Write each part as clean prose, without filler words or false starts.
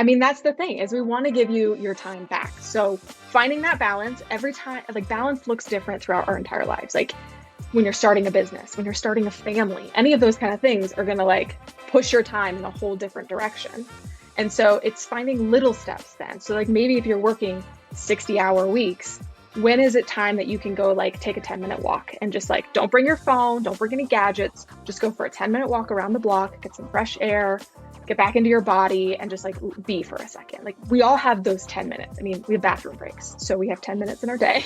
I mean, that's the thing is we want to give you your time back. So finding that balance every time, like balance looks different throughout our entire lives. Like when you're starting a business, when you're starting a family, any of those kind of things are going to like push your time in a whole different direction. And so it's finding little steps then. So like maybe if you're working 60-hour weeks, when is it time that you can go like take a 10-minute walk and just like, don't bring your phone, don't bring any gadgets, just go for a 10-minute walk around the block, get some fresh air, get back into your body and just like be for a second. Like we all have those 10 minutes. I mean, we have bathroom breaks. So we have 10 minutes in our day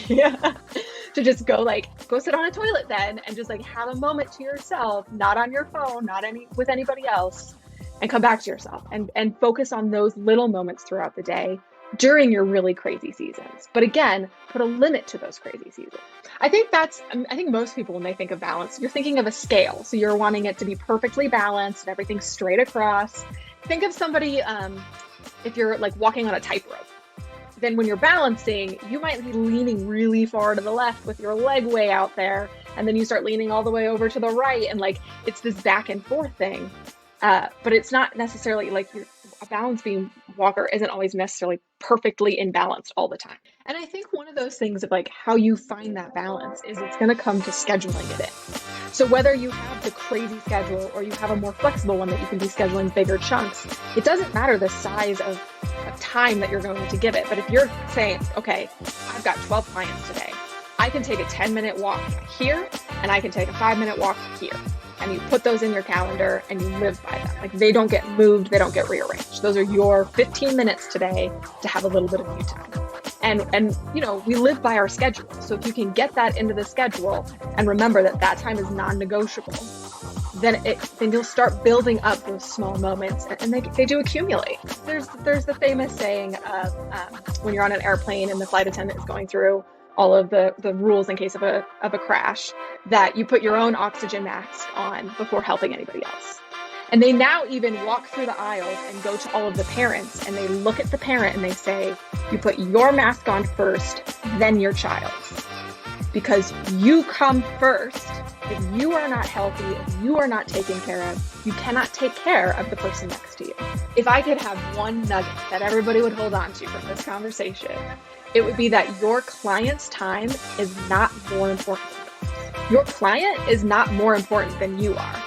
to just go sit on a toilet then and just like have a moment to yourself, not on your phone, not with anybody else, and come back to yourself and focus on those little moments throughout the day during your really crazy seasons. But again, put a limit to those crazy seasons. I think most people, when they think of balance, you're thinking of a scale. So you're wanting it to be perfectly balanced and everything straight across. Think of somebody, if you're like walking on a tightrope, then when you're balancing, you might be leaning really far to the left with your leg way out there. And then you start leaning all the way over to the right. And like, it's this back and forth thing. But it's not necessarily like a balance beam walker isn't always necessarily perfectly in balance all the time. And I think one of those things of like how you find that balance is it's going to come to scheduling it in. So whether you have the crazy schedule or you have a more flexible one that you can be scheduling bigger chunks, it doesn't matter the size of time that you're going to give it. But if you're saying, okay, I've got 12 clients today, I can take a 10-minute walk here and I can take a 5-minute walk here. And you put those in your calendar and you live by them. Like they don't get moved, they don't get rearranged. Those are your 15 minutes today to have a little bit of you time. And you know, we live by our schedule. So if you can get that into the schedule and remember that time is non-negotiable, then you'll start building up those small moments and they do accumulate. There's the famous saying of when you're on an airplane and the flight attendant is going through all of the rules in case of a crash, that you put your own oxygen mask on before helping anybody else. And they now even walk through the aisles and go to all of the parents and they look at the parent and they say, you put your mask on first, then your child's. Because you come first. If you are not healthy, if you are not taken care of, you cannot take care of the person next to you. If I could have one nugget that everybody would hold on to from this conversation, it would be that your client's time is not more important than yours. Your client is not more important than you are.